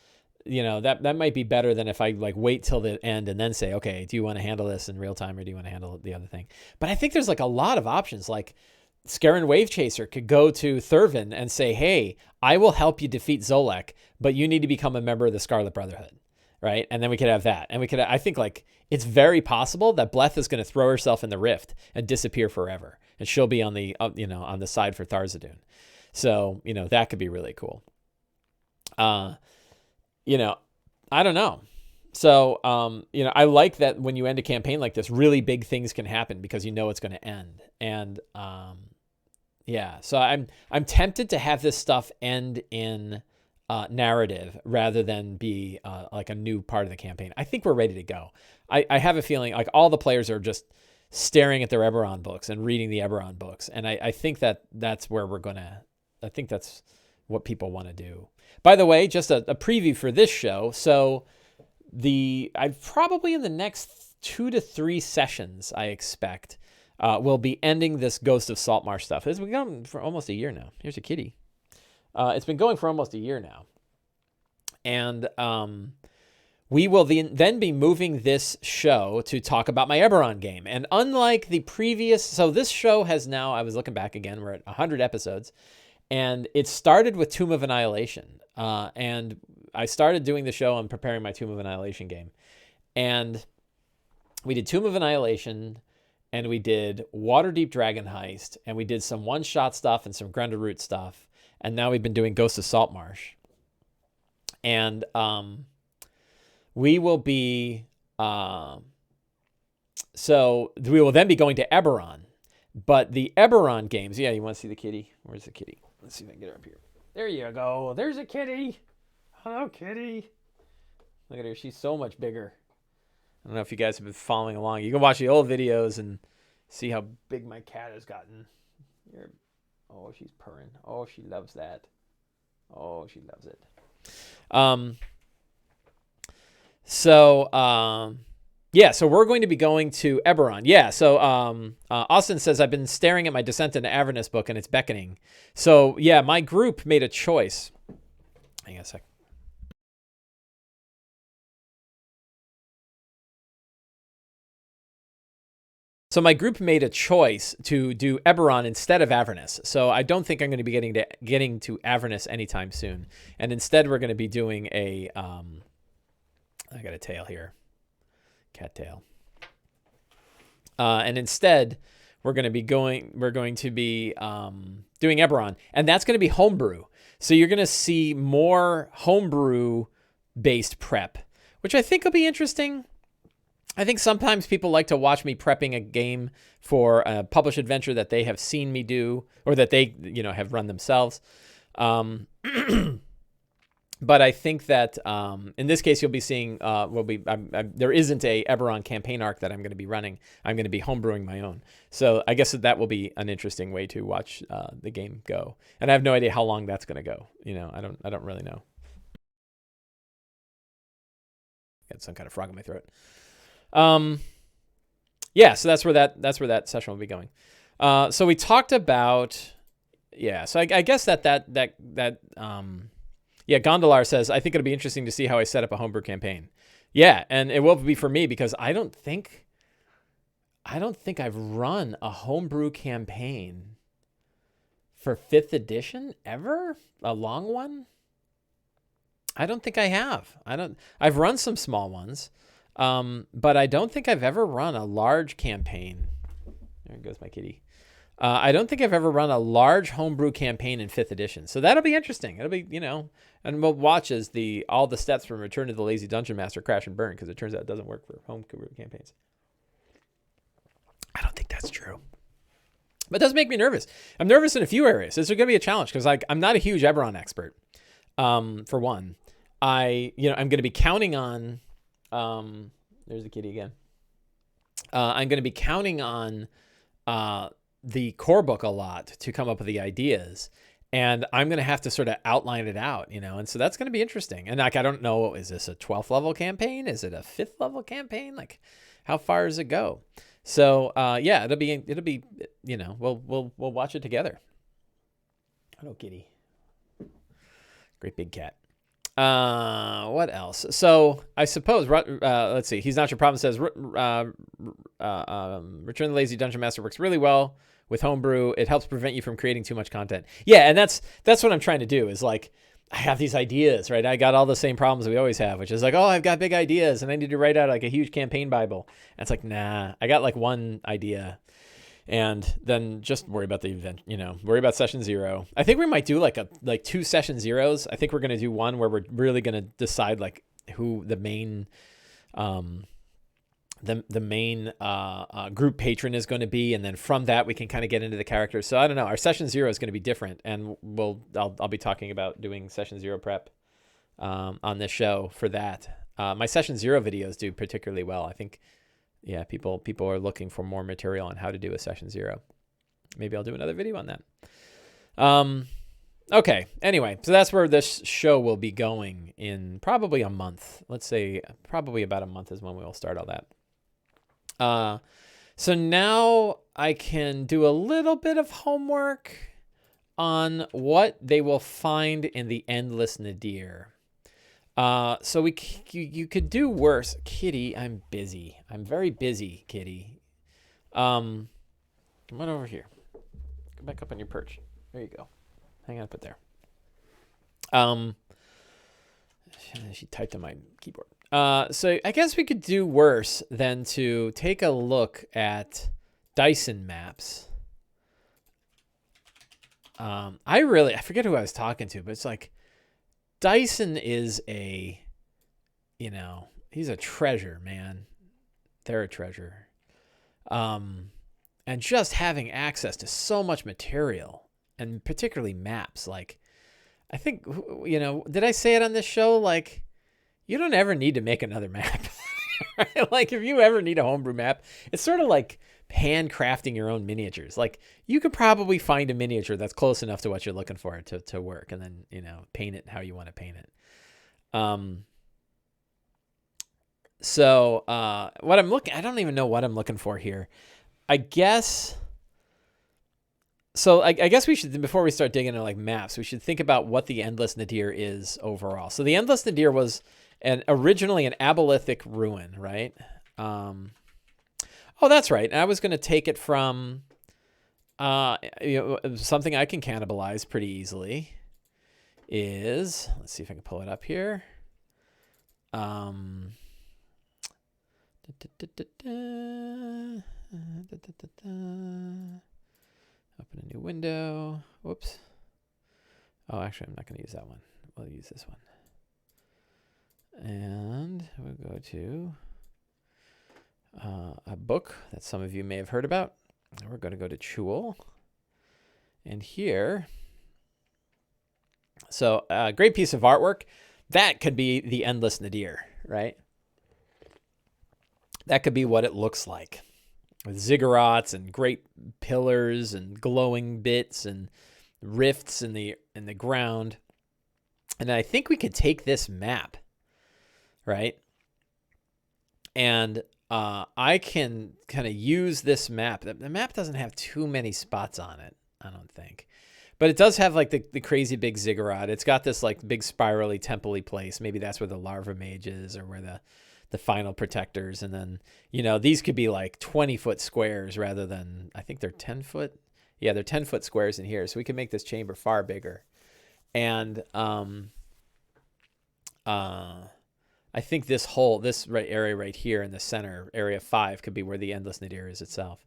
that might be better than if I like wait till the end and then say, okay, do you want to handle this in real time or do you want to handle the other thing? But I think there's like a lot of options. Like, Scarran Wave Chaser could go to Thurvin and say, hey, I will help you defeat Zolek, but you need to become a member of the Scarlet Brotherhood, right? And then we could have that. And I think like it's very possible that Bleth is going to throw herself in the rift and disappear forever. And she'll be on the, on the side for Tharizdun. So, that could be really cool. I don't know. So, I like that when you end a campaign like this, really big things can happen because you know it's going to end. And so I'm tempted to have this stuff end in narrative rather than be like a new part of the campaign. I think we're ready to go. I have a feeling like all the players are just staring at their Eberron books and reading the Eberron books. And I think that's where I think that's what people want to do. By the way, just a preview for this show. So I've probably in the next 2 to 3 sessions, I expect, we'll be ending this Ghost of Saltmarsh stuff. It's been going for almost a year now. Here's a kitty. It's been going for almost a year now. And we will then be moving this show to talk about my Eberron game. And unlike the previous, so this show has now, I was looking back again, we're at 100 episodes. And it started with Tomb of Annihilation. And I started doing the show and preparing my Tomb of Annihilation game. And we did Tomb of Annihilation, and we did Waterdeep Dragon Heist, and we did some one-shot stuff and some Grendleroot stuff. And now we've been doing Ghost of Saltmarsh. And we will be... so we will then be going to Eberron. But the Eberron games... Yeah, you want to see the kitty? Where's the kitty? Let's see if I can get her up here. There you go. There's a kitty. Hello, kitty. Look at her. She's so much bigger. I don't know if you guys have been following along. You can watch the old videos and see how big my cat has gotten. Oh, she's purring. Oh, she loves that. Oh, she loves it. So we're going to be going to Eberron. Yeah, so Austin says, I've been staring at my Descent into Avernus book and it's beckoning. So, yeah, my group made a choice. Hang on a sec. So my group made a choice to do Eberron instead of Avernus. So I don't think I'm going to be getting to Avernus anytime soon. And instead we're going to be doing a... I got a tail here. Cat tail. And instead, we're going to be doing Eberron, and that's going to be homebrew. So you're going to see more homebrew based prep, which I think will be interesting. I think sometimes people like to watch me prepping a game for a published adventure that they have seen me do, or that they, have run themselves. But I think that in this case, you'll be seeing, there isn't a Eberron campaign arc that I'm going to be running. I'm going to be homebrewing my own. So I guess that will be an interesting way to watch the game go. And I have no idea how long that's going to go. I don't really know. Got some kind of frog in my throat. Yeah, so that's where that session will be going. So we talked about, yeah. So I guess that yeah, Gondolar says, I think it'll be interesting to see how I set up a homebrew campaign. Yeah, and it will be for me because I don't think I've run a homebrew campaign for 5th edition ever, a long one. I don't think I have. I've run some small ones, but I don't think I've ever run a large campaign. There goes my kitty. I don't think I've ever run a large homebrew campaign in 5th edition. So that'll be interesting. It'll be, and we'll watch as all the steps from Return to the Lazy Dungeon Master crash and burn, because it turns out it doesn't work for homebrew campaigns. I don't think that's true. But it does make me nervous. I'm nervous in a few areas. This is going to be a challenge because I'm not a huge Eberron expert. For one, I'm going to be counting on, there's the kitty again. I'm going to be counting on, the core book a lot to come up with the ideas, and I'm going to have to sort of outline it out, and so that's going to be interesting. And I don't know, is this a 12th level campaign? Is it a 5th level campaign? Like, how far does it go? So, yeah, it'll be, we'll watch it together. Hello, kitty. Great big cat. What else? So I suppose, let's see. He's Not Your Problem says, Return to the Lazy Dungeon Master works really well with homebrew. It helps prevent you from creating too much content. Yeah, and that's what I'm trying to do is like, I have these ideas, right? I got all the same problems we always have, which is like, oh, I've got big ideas and I need to write out like a huge campaign Bible. And it's like, nah, I got like one idea. And then just worry about the event, worry about session 0. I think we might do like 2 session 0s. I think we're going to do one where we're really going to decide like who the main the main group patron is going to be, and then from that we can kind of get into the characters. So I don't know. Our session 0 is going to be different, and I'll be talking about doing session 0 prep on this show for that. My session 0 videos do particularly well. I think, yeah, people are looking for more material on how to do a session 0. Maybe I'll do another video on that. Okay. Anyway, so that's where this show will be going in probably a month. Let's say probably about a month is when we will start all that. So now I can do a little bit of homework on what they will find in the Endless Nadir. So you could do worse. Kitty, I'm busy. I'm very busy, Kitty. Come on over here. Go back up on your perch. There you go. Hang on up there. She typed on my keyboard. So I guess we could do worse than to take a look at Dyson maps. I forget who I was talking to, but it's like Dyson is he's a treasure, man. They're a treasure. And just having access to so much material, and particularly maps, like, I think, did I say it on this show? Like, you don't ever need to make another map. Right? Like, if you ever need a homebrew map, it's sort of like handcrafting your own miniatures. Like, you could probably find a miniature that's close enough to what you're looking for to work, and then, paint it how you want to paint it. So what I'm I don't even know what I'm looking for here. I guess we should, before we start digging into like maps, we should think about what the Endless Nadir is overall. So the Endless Nadir was originally an abolithic ruin, right? Oh, that's right. And I was going to take it from something I can cannibalize pretty easily is, let's see if I can pull it up here. Open a new window. Whoops. Oh, actually, I'm not going to use that one. We'll use this one. And we'll go to a book that some of you may have heard about. We're going to go to Chul. And here, so a great piece of artwork. That could be the Endless Nadir, right? That could be what it looks like, with ziggurats and great pillars and glowing bits and rifts in the ground. And I think we could take this map, right? And I can kind of use this map. The map doesn't have too many spots on it, I don't think. But it does have like the crazy big ziggurat. It's got this like big spirally temple-y place. Maybe that's where the larva mage is, or where the final protectors. And then, these could be like 20-foot squares rather than, I think they're 10-foot. Yeah, they're 10-foot squares in here. So we can make this chamber far bigger. And I think this area right here in the center, area 5, could be where the Endless Nadir is itself.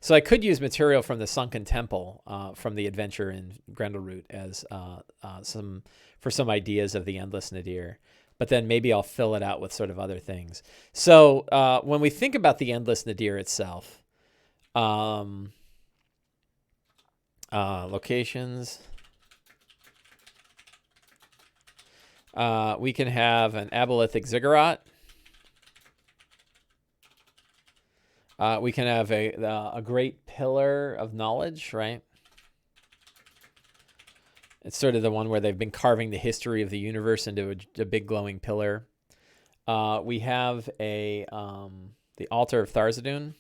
So I could use material from the Sunken Temple from the adventure in Grendleroot as some ideas of the Endless Nadir. But then maybe I'll fill it out with sort of other things. So when we think about the Endless Nadir itself, locations, we can have an abolithic ziggurat. We can have a great pillar of knowledge, right? It's sort of the one where they've been carving the history of the universe into a big glowing pillar. We have the altar of Tharzadun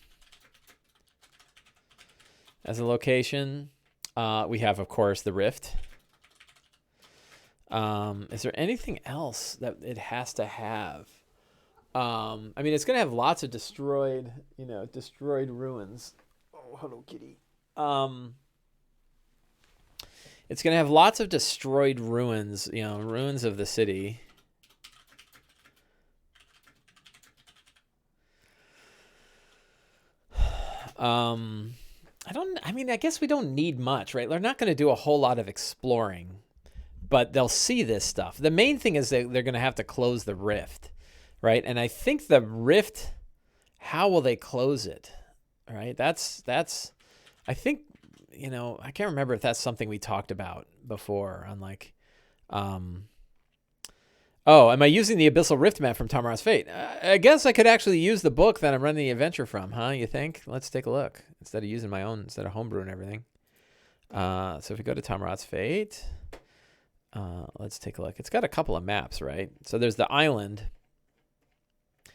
as a location. We have, of course, the rift. Is there anything else that it has to have? I mean, it's going to have lots of destroyed ruins. Oh, hello, kitty. It's going to have lots of destroyed ruins, ruins of the city. I guess we don't need much, right? They're not going to do a whole lot of exploring, but they'll see this stuff. The main thing is they're going to have to close the rift, right? And I think the rift, how will they close it, right? That's I think, I can't remember if that's something we talked about before on like, am I using the Abyssal Rift map from Tammeraut's Fate? I guess I could actually use the book that I'm running the adventure from, huh? You think? Let's take a look instead of using my own, instead of homebrew and everything. So if we go to Tammeraut's Fate, let's take a look. It's got a couple of maps, right? So there's the island.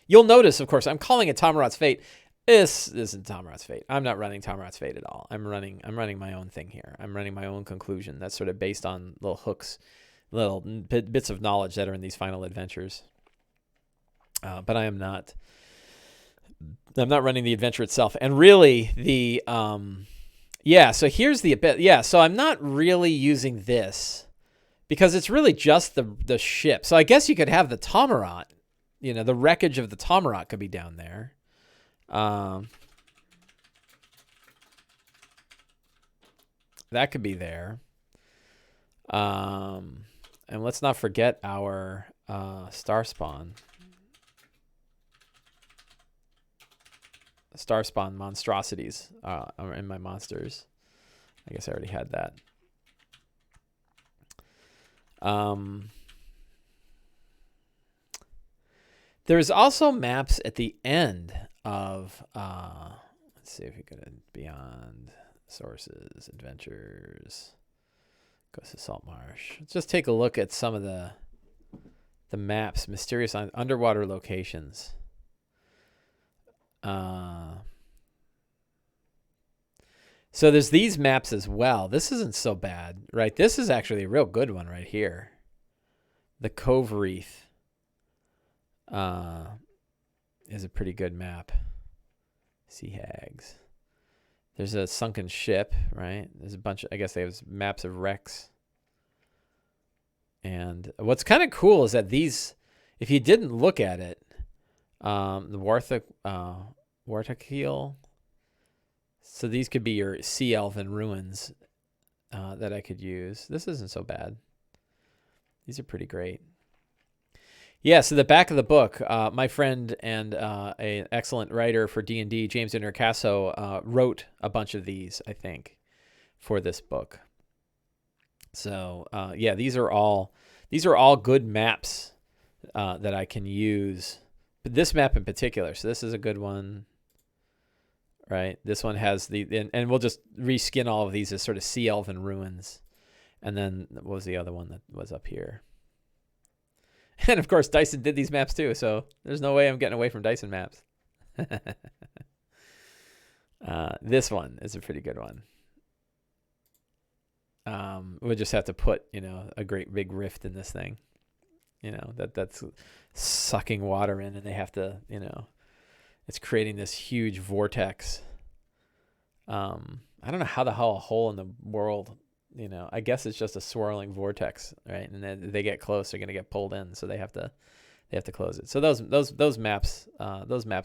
You'll notice, of course, I'm calling it Tammeraut's Fate. This isn't Tammeraut's Fate. I'm not running Tammeraut's Fate at all. I'm running my own thing here. I'm running my own conclusion. That's sort of based on little hooks, little bits of knowledge that are in these final adventures. But I'm not running the adventure itself. And really so here's the bit. Yeah, so I'm not really using this because it's really just the ship. So I guess you could have the Tammeraut, the wreckage of the Tammeraut could be down there. That could be there. And let's not forget our star spawn monstrosities are in my monsters. I guess I already had that. There's also maps at the end of let's see if we go to Beyond Sources, Adventures, goes to Saltmarsh. Let's just take a look at some of the maps, mysterious underwater locations. So there's these maps as well. This isn't so bad, right? This is actually a real good one right here. The Cove Reef is a pretty good map. Sea Hags. There's a sunken ship, right? There's a bunch of, I guess they have maps of wrecks. And what's kind of cool is that these, if you didn't look at it, the Warthakeel. So these could be your sea elven ruins that I could use. This isn't so bad. These are pretty great. Yeah, so the back of the book, my friend and an excellent writer for D&D, James Intercasso, wrote a bunch of these, I think, for this book. So yeah, these are all good maps that I can use. But this map in particular, so this is a good one, right? This one has and we'll just reskin all of these as sort of sea elven ruins. And then what was the other one that was up here? And of course, Dyson did these maps too, so there's no way I'm getting away from Dyson maps. This one is a pretty good one. We'll just have to put, a great big rift in this thing. That's sucking water in, and they have to, it's creating this huge vortex. I don't know how the hell a hole in the world, I guess it's just a swirling vortex, right? And then they get close, they're going to get pulled in, so they have to close it. So those maps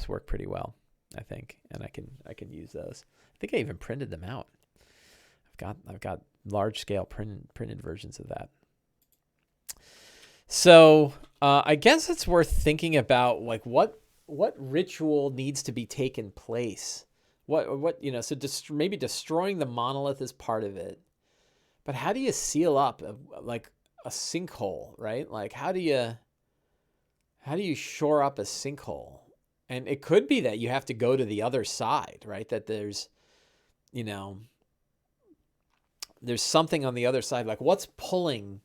work pretty well, I think, and I can use those. I think I even printed them out. I've got large scale printed versions of that. So I guess it's worth thinking about, like, what ritual needs to be taken place. So maybe destroying the monolith is part of it. But how do you seal up like a sinkhole, right? Like how do you shore up a sinkhole? And it could be that you have to go to the other side, right? That there's something on the other side. Like what's pulling,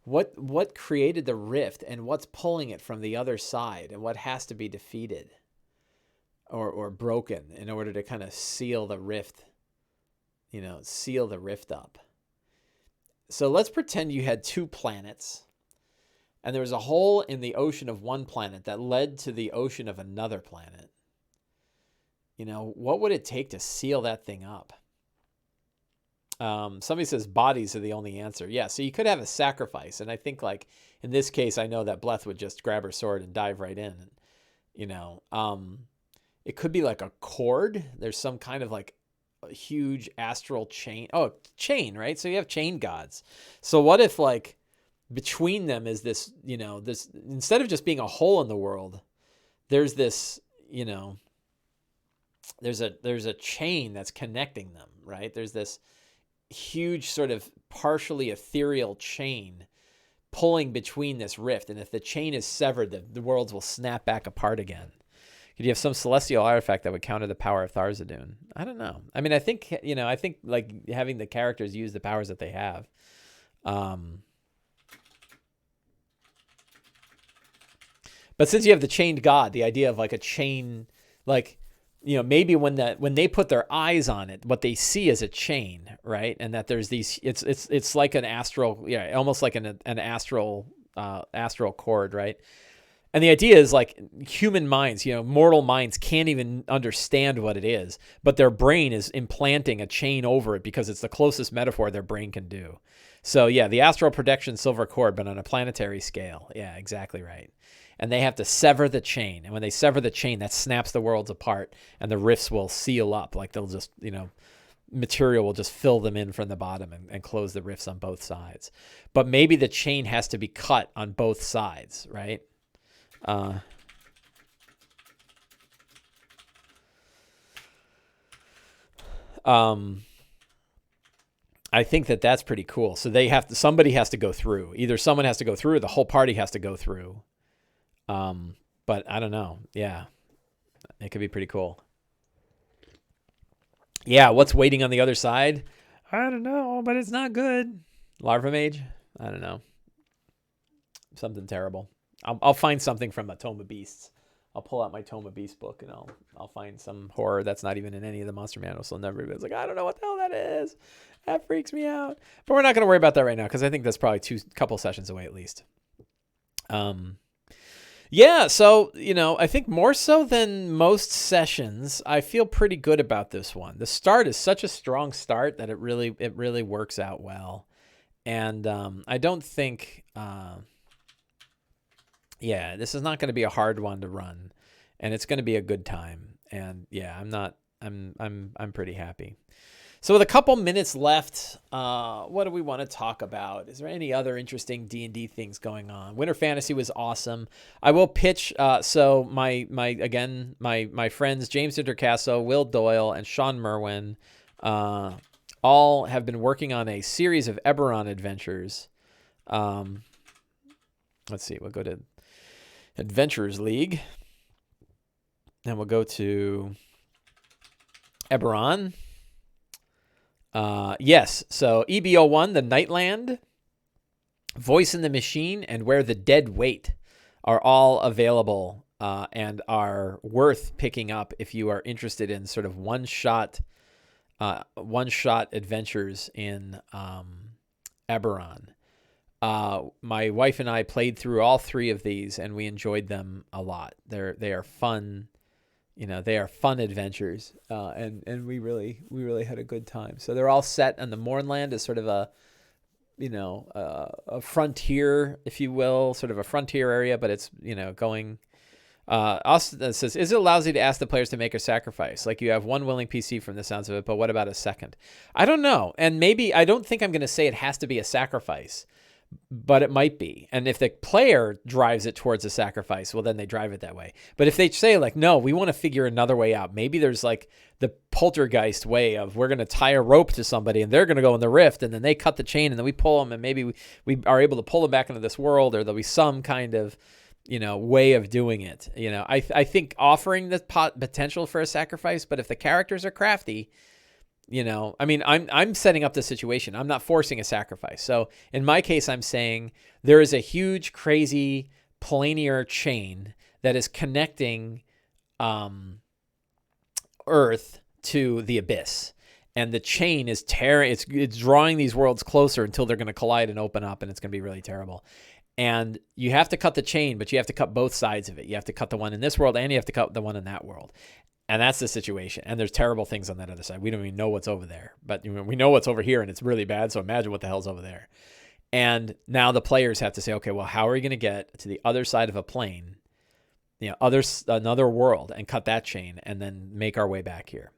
what created the rift and what's pulling it from the other side, and what has to be defeated or broken in order to kind of seal the rift up. So let's pretend you had two planets and there was a hole in the ocean of one planet that led to the ocean of another planet. What would it take to seal that thing up? Somebody says bodies are the only answer. Yeah, so you could have a sacrifice. And I think, like, in this case, I know that Bleth would just grab her sword and dive right in. It could be like a cord. There's some kind of like a huge astral chain. Oh, chain, right? So you have chain gods. So what if, like, between them is this, this, instead of just being a hole in the world, there's this, there's a chain that's connecting them, right? There's this huge sort of partially ethereal chain pulling between this rift. And if the chain is severed, the worlds will snap back apart again. Could you have some celestial artifact that would counter the power of Tharizdun? I don't know. I mean, I think like having the characters use the powers that they have. But since you have the chained god, the idea of like a chain, like, maybe when they put their eyes on it, what they see is a chain, right? And that there's these, it's like an astral, almost like an astral cord, right? And the idea is like human minds, mortal minds can't even understand what it is, but their brain is implanting a chain over it because it's the closest metaphor their brain can do. So yeah, the astral protection silver cord, but on a planetary scale. Yeah, exactly right. And they have to sever the chain. And when they sever the chain, that snaps the worlds apart and the rifts will seal up. Like they'll just, material will just fill them in from the bottom and close the rifts on both sides. But maybe the chain has to be cut on both sides, right? I think that's pretty cool. So somebody has to go through. Either someone has to go through or the whole party has to go through. But I don't know. Yeah, it could be pretty cool. Yeah, what's waiting on the other side? I don't know, but it's not good. Larva Mage? I don't know. Something terrible. I'll find something from a Tome of Beasts. I'll pull out my Tome of Beasts book and I'll find some horror that's not even in any of the Monster Manuals. So everybody's like, I don't know what the hell that is. That freaks me out. But we're not going to worry about that right now because I think that's probably couple sessions away at least. Yeah, so, I think more so than most sessions, I feel pretty good about this one. The start is such a strong start that it really works out well. And I don't think... yeah, this is not going to be a hard one to run, and it's going to be a good time. And yeah, I'm pretty happy. So with a couple minutes left, what do we want to talk about? Is there any other interesting D&D things going on? Winter Fantasy was awesome. I will pitch. So my friends James Intercasso, Will Doyle, and Sean Merwin, all have been working on a series of Eberron adventures. Let's see. We'll go to Adventurers League, and we'll go to Eberron. Yes, so EBO1, The Nightland, Voice in the Machine, and Where the Dead Wait are all available and are worth picking up if you are interested in sort of one-shot adventures in Eberron. My wife and I played through all three of these, and we enjoyed them a lot. They are fun. They are fun adventures, and we really had a good time. So they're all set on the Mournland as sort of a frontier, if you will, sort of a frontier area, but it's, going, Austin says, is it lousy to ask the players to make a sacrifice? Like you have one willing PC from the sounds of it, but what about a second? I don't know. And maybe, I don't think I'm going to say it has to be a sacrifice, but it might be. And if the player drives it towards a sacrifice, well, then they drive it that way. But if they say like, no, we want to figure another way out. Maybe there's like the poltergeist way of we're going to tie a rope to somebody and they're going to go in the rift and then they cut the chain and then we pull them and maybe we are able to pull them back into this world, or there'll be some kind of, way of doing it. I think offering the potential for a sacrifice, but if the characters are crafty, I'm setting up the situation. I'm not forcing a sacrifice. So in my case, I'm saying there is a huge, crazy planar chain that is connecting Earth to the abyss. And the chain is it's drawing these worlds closer until they're going to collide and open up, and it's going to be really terrible. And you have to cut the chain, but you have to cut both sides of it. You have to cut the one in this world and you have to cut the one in that world. And that's the situation. And there's terrible things on that other side. We don't even know what's over there. But we know what's over here, and it's really bad, so imagine what the hell's over there. And now the players have to say, okay, well, how are we going to get to the other side of a plane, another world, and cut that chain, and then make our way back here?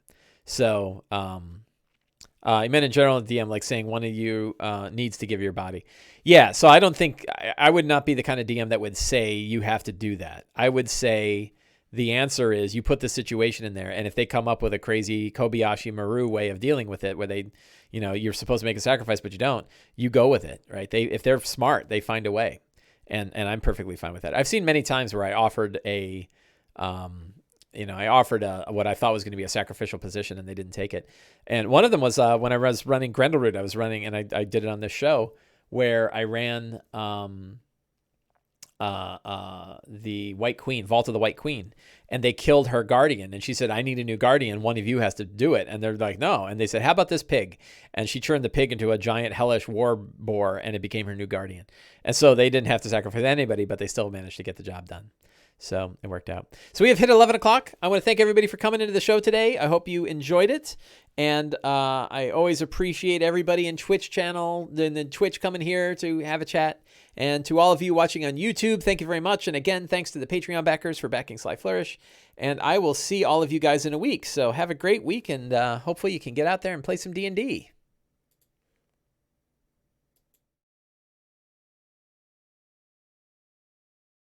So I meant in general, DM, like saying one of you needs to give your body. Yeah, so I don't think, I would not be the kind of DM that would say you have to do that. I would say the answer is you put the situation in there. And if they come up with a crazy Kobayashi Maru way of dealing with it, where they, you're supposed to make a sacrifice, but you don't, you go with it, right? If they're smart, they find a way. And I'm perfectly fine with that. I've seen many times where I offered what I thought was going to be a sacrificial position, and they didn't take it. And one of them was when I was running Grendleroot. I was running, and I did it on this show, where I ran the White Queen, Vault of the White Queen, and they killed her guardian. And she said, I need a new guardian. One of you has to do it. And they're like, no. And they said, how about this pig? And she turned the pig into a giant hellish war boar, and it became her new guardian. And so they didn't have to sacrifice anybody, but they still managed to get the job done. So it worked out. So we have hit 11 o'clock. I want to thank everybody for coming into the show today. I hope you enjoyed it. And I always appreciate everybody in Twitch channel, the Twitch coming here to have a chat. And to all of you watching on YouTube, thank you very much. And again, thanks to the Patreon backers for backing Sly Flourish. And I will see all of you guys in a week. So have a great week, and hopefully you can get out there and play some D&D.